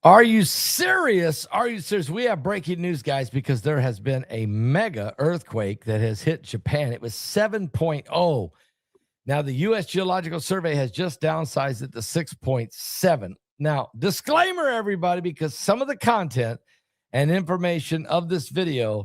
Are you serious? Are you serious? We have breaking news, guys, because there has been a mega earthquake that has hit Japan. It was 7.0. Now, the U.S. Geological Survey has just downsized it to 6.7. Now, disclaimer, everybody, because some of the content and information of this video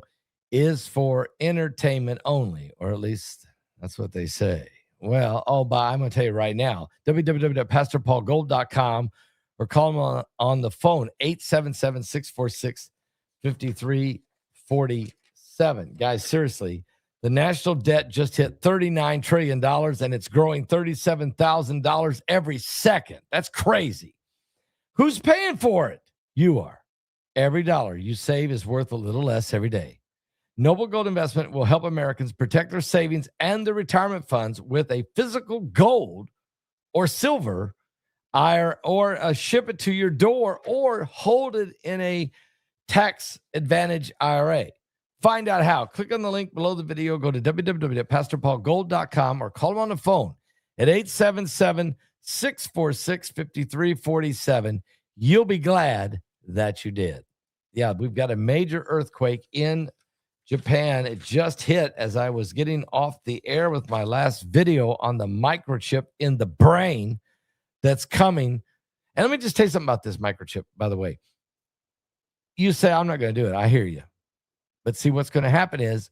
is for entertainment only, or at least that's what they say. Well, I'm going to tell you right now, www.pastorpaulgold.com, or call them on the phone, 877-646-5347. Guys, seriously, the national debt just hit $39 trillion, and it's growing $37,000 every second. That's crazy. Who's paying for it? You are. Every dollar you save is worth a little less every day. Noble Gold Investment will help Americans protect their savings and their retirement funds with a physical gold or silver, or ship it to your door, or hold it in a tax advantage IRA. Find out how. Click on the link below the video. Go to www.pastorpaulgold.com or call them on the phone at 877-646-5347. You'll be glad that you did. Yeah, we've got a major earthquake in Japan. It just hit as I was getting off the air with my last video on the microchip in the brain that's coming. And let me just tell you something about this microchip, by the way. You say, I'm not going to do it. I hear you. But see, what's going to happen is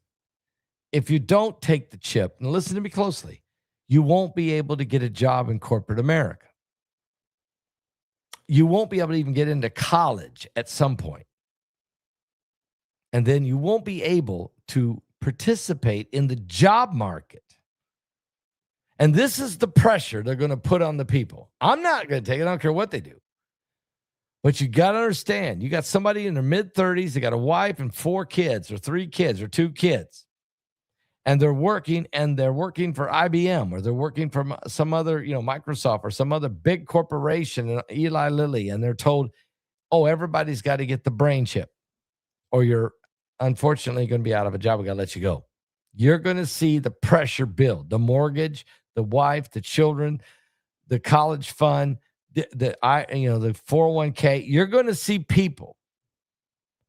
if you don't take the chip, and listen to me closely, you won't be able to get a job in corporate America. You won't be able to even get into college at some point. And then you won't be able to participate in the job market. And this is the pressure they're going to put on the people. I'm not going to take it. I don't care what they do. But you got to understand, you got somebody in their mid-30s, they got a wife and 4 kids or 3 kids or 2 kids. And they're working for IBM, or they're working for some other, Microsoft or some other big corporation, Eli Lilly, and they're told, oh, everybody's got to get the brain chip, or you're unfortunately going to be out of a job. We got to let you go. You're going to see the pressure build, the mortgage, the wife, the children, the college fund, the 401k. You're going to see people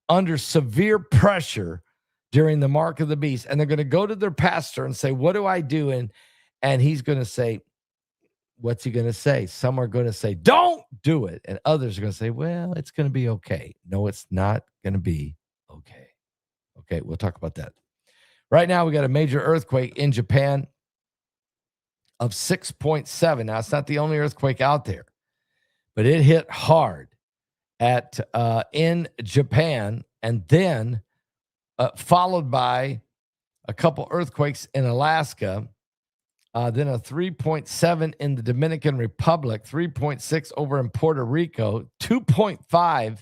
under severe pressure during the mark of the beast, and they're going to go to their pastor and say, what do I do? And he's going to say, what's he going to say? Some are going to say, don't do it. And others are going to say, well, it's going to be okay. No, it's not going to be okay. Okay, we'll talk about that. Right now, we got a major earthquake in Japan of 6.7. Now, it's not the only earthquake out there, but it hit hard in Japan, and then followed by a couple earthquakes in Alaska, then a 3.7 in the Dominican Republic, 3.6 over in Puerto Rico, 2.5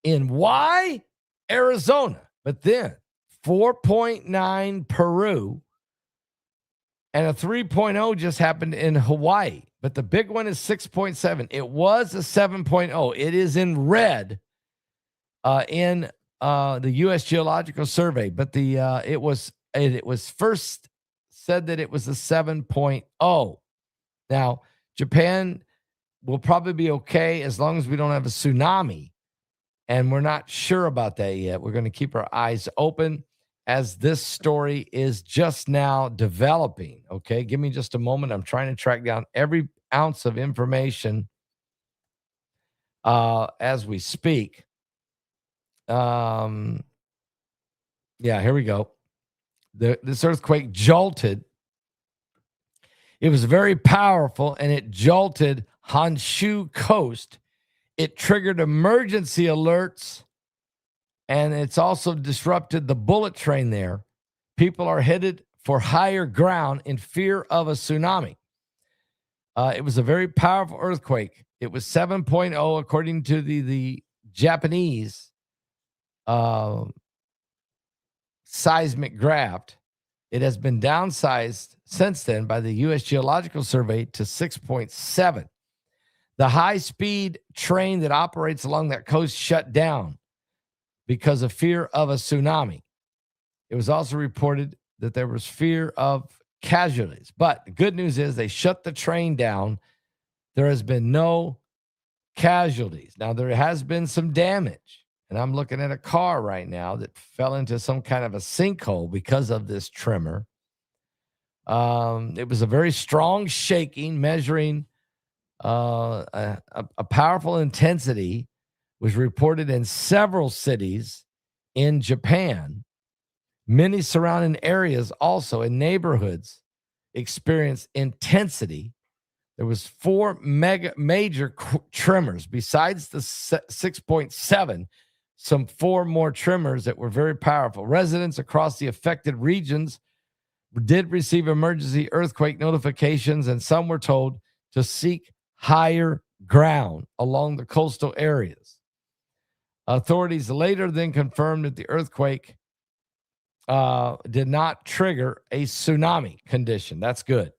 in Arizona, but then 4.9 Peru, and a 3.0 just happened in Hawaii. But the big one is 6.7. It was a 7.0. It is in red in the U.S. Geological Survey, but it was first said that it was a 7.0. Now, Japan will probably be okay as long as we don't have a tsunami, and we're not sure about that yet. We're going to keep our eyes open as this story is just now developing. Okay, give me just a moment. I'm trying to track down every ounce of information as we speak. Yeah, here we go. This earthquake jolted. It was very powerful, and it jolted Honshu coast. It triggered emergency alerts, and it's also disrupted the bullet train there. People are headed for higher ground in fear of a tsunami. It was a very powerful earthquake. It was 7.0 according to the Japanese seismic graph. It has been downsized since then by the U.S. Geological Survey to 6.7. The high-speed train that operates along that coast shut down because of fear of a tsunami. It was also reported that there was fear of casualties. But the good news is they shut the train down. There has been no casualties. Now, there has been some damage, and I'm looking at a car right now that fell into some kind of a sinkhole because of this tremor. It was a very strong shaking, measuring a powerful intensity, was reported in several cities in Japan. Many surrounding areas also in neighborhoods experienced intensity. There was 4 major tremors besides the 6.7, some 4 more tremors that were very powerful. Residents across the affected regions did receive emergency earthquake notifications, and some were told to seek higher ground along the coastal areas. Authorities later then confirmed that the earthquake did not trigger a tsunami condition. That's good.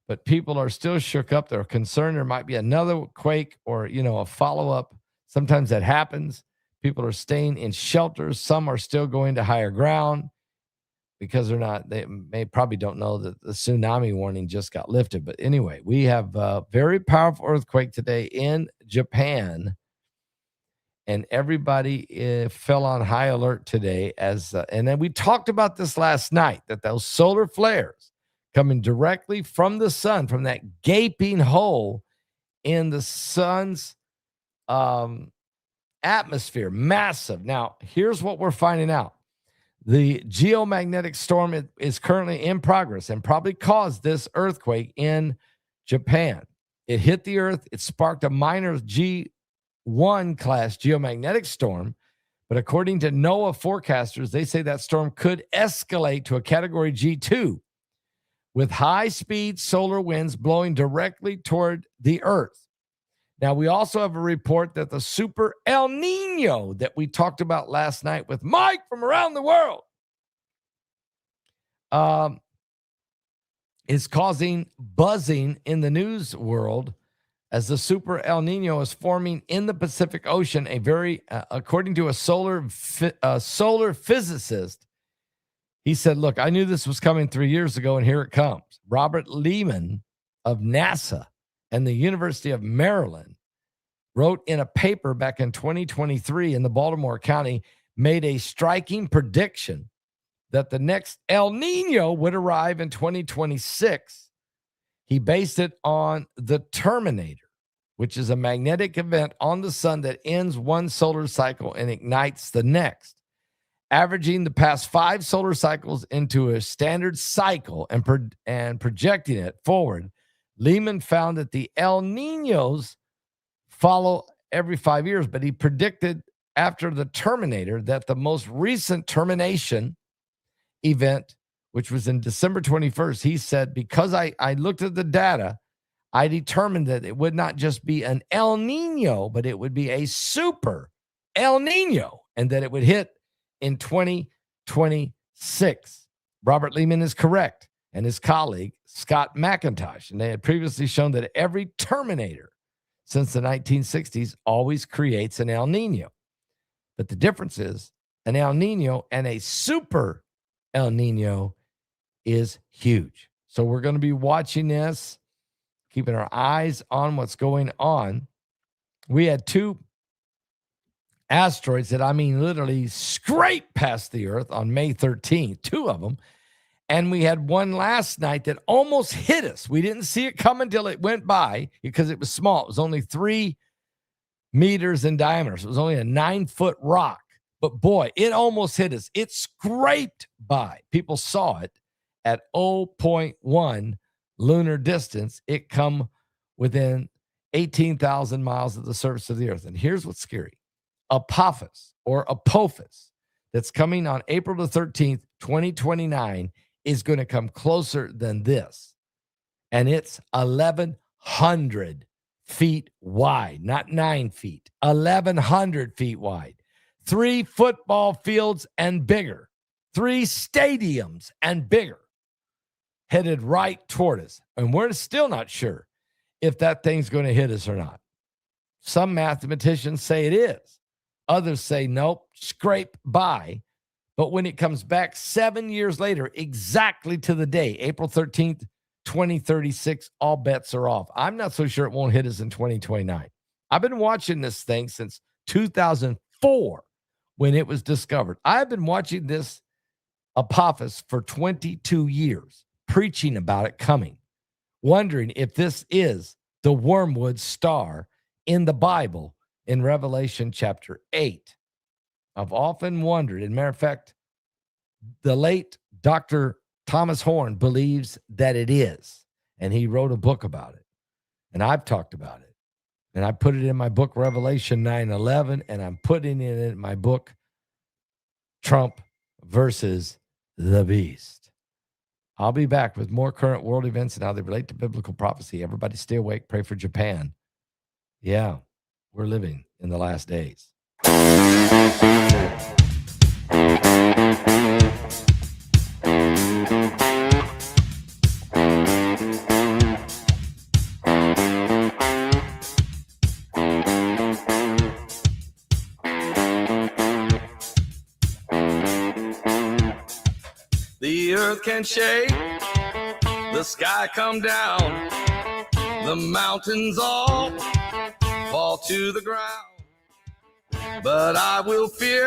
But people are still shook up. They're concerned there might be another quake or, a follow-up. Sometimes that happens. People are staying in shelters. Some are still going to higher ground because they probably don't know that the tsunami warning just got lifted. But anyway, we have a very powerful earthquake today in Japan. And everybody fell on high alert today. And then we talked about this last night, that those solar flares coming directly from the sun, from that gaping hole in the sun's atmosphere, massive. Now, here's what we're finding out. The geomagnetic storm is currently in progress and probably caused this earthquake in Japan. It hit the earth. It sparked a minor G1 class geomagnetic storm, but according to NOAA forecasters, they say that storm could escalate to a category G2 with high-speed solar winds blowing directly toward the earth. Now, we also have a report that the super El Nino that we talked about last night with Mike from around the world is causing buzzing in the news world as the super El Nino is forming in the Pacific Ocean. According to a solar physicist, he said, look, I knew this was coming 3 years ago, and here it comes. Robert Lehman of NASA and the University of Maryland wrote in a paper back in 2023 in the Baltimore County, made a striking prediction that the next El Nino would arrive in 2026. He based it on the Terminator, which is a magnetic event on the sun that ends one solar cycle and ignites the next. Averaging the past 5 solar cycles into a standard cycle and projecting it forward, Lehman found that the El Ninos follow every 5 years, but he predicted after the Terminator that the most recent termination event, which was in December 21st, he said, because I looked at the data, I determined that it would not just be an El Nino, but it would be a super El Nino, and that it would hit in 2026. Robert Lehman is correct, and his colleague, Scott McIntosh, and they had previously shown that every Terminator since the 1960s always creates an El Nino. But the difference is an El Nino and a super El Nino is huge. So we're going to be watching this, keeping our eyes on what's going on. We had 2 asteroids that, literally scraped past the earth on May 13th, 2 of them. And we had one last night that almost hit us. We didn't see it coming until it went by because it was small. It was only 3 meters in diameter. So it was only a 9-foot rock. But boy, it almost hit us. It scraped by. People saw it at 0.1 lunar distance. It come within 18,000 miles of the surface of the earth. And here's what's scary. Apophis or Apophis that's coming on April the 13th, 2029 is going to come closer than this. And it's 1,100 feet wide, not 9 feet, 1,100 feet wide. 3 football fields and bigger, 3 stadiums and bigger, headed right toward us. And we're still not sure if that thing's going to hit us or not. Some mathematicians say it is. Others say, nope, scrape by. But when it comes back 7 years later, exactly to the day, April 13th, 2036, all bets are off. I'm not so sure it won't hit us in 2029. I've been watching this thing since 2004 when it was discovered. I've been watching this Apophis for 22 years, preaching about it coming, wondering if this is the wormwood star in the Bible in Revelation chapter 8. I've often wondered, and matter of fact, the late Dr. Thomas Horn believes that it is, and he wrote a book about it, and I've talked about it, and I put it in my book, Revelation 9:11, and I'm putting it in my book, Trump versus the Beast. I'll be back with more current world events and how they relate to biblical prophecy. Everybody stay awake. Pray for Japan. Yeah, we're living in the last days. The earth can shake, the sky come down, the mountains all fall to the ground. But I will fear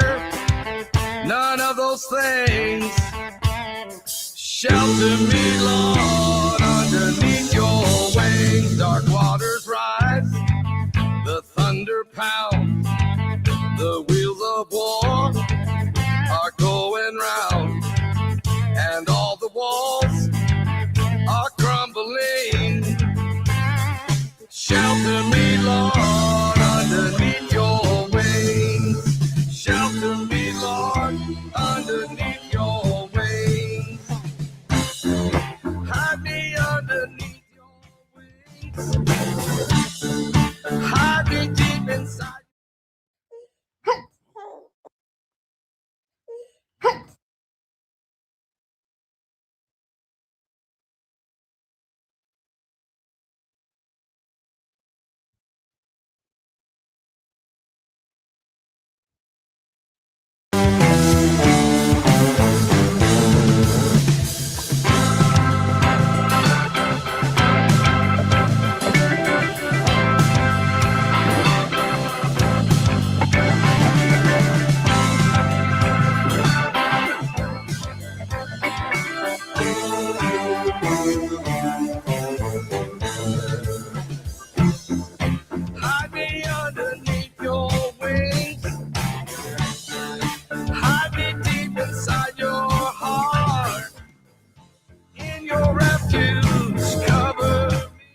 none of those things. Shelter me, Lord, underneath your wings. Dark waters rise, the thunder pounds, the wheels of war are going round, and all the walls are crumbling. Shelter me, Lord, underneath your wings. Shelter me, Lord, underneath your wings. Hide me underneath your wings. Hide me deep inside. Hide me underneath your wings. Hide me deep inside your heart. In your refuge, cover me.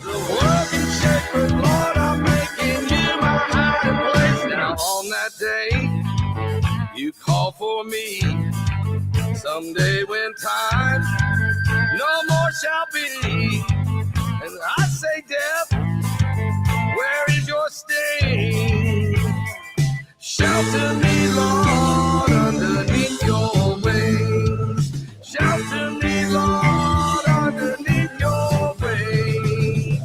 The world can shake, but Lord, I'm making you my hiding place. Now on that day, you call for me. Someday when time no more shall be, and I say, death, where is your sting? Shelter me, Lord, underneath your wings. Shelter me, Lord, underneath your wings.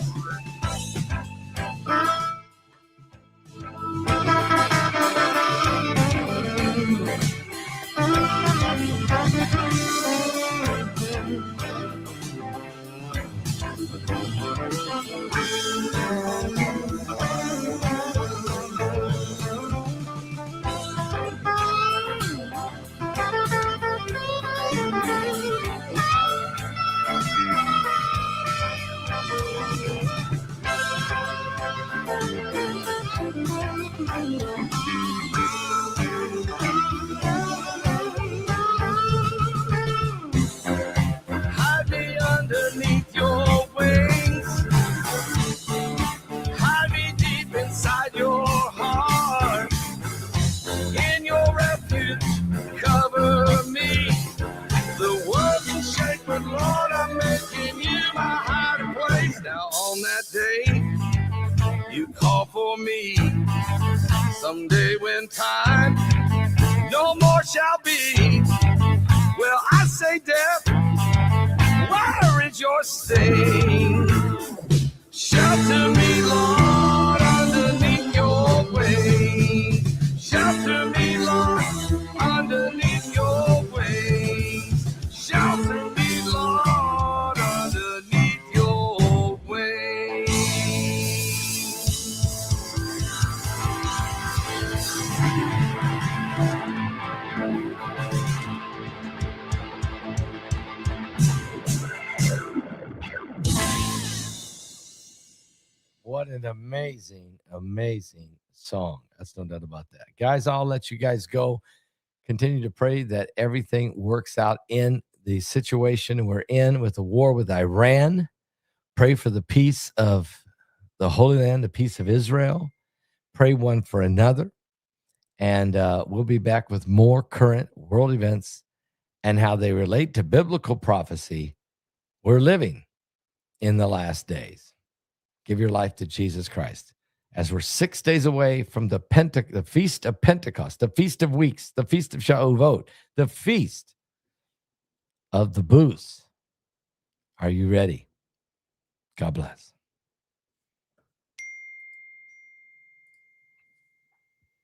Hide me underneath your wings. Hide me deep inside your heart. In your refuge, cover me. The world can shake, but Lord, I'm making you my hiding place. Now on that day, you call for me. Someday when time no more shall be, well, I say, death, where is your sting? Shelter me, Lord, underneath your wings. Shelter me, Lord, underneath your wings. Shelter me, Lord, underneath your wings. What an amazing, amazing song. That's no doubt about that. Guys, I'll let you guys go. Continue to pray that everything works out in the situation we're in with the war with Iran. Pray for the peace of the Holy Land, the peace of Israel. Pray one for another. And we'll be back with more current world events and how they relate to biblical prophecy. We're living in the last days. Give your life to Jesus Christ. As we're 6 days away from the Feast of Pentecost, the Feast of Weeks, the Feast of Shavuot, the Feast of the Booths. Are you ready? God bless.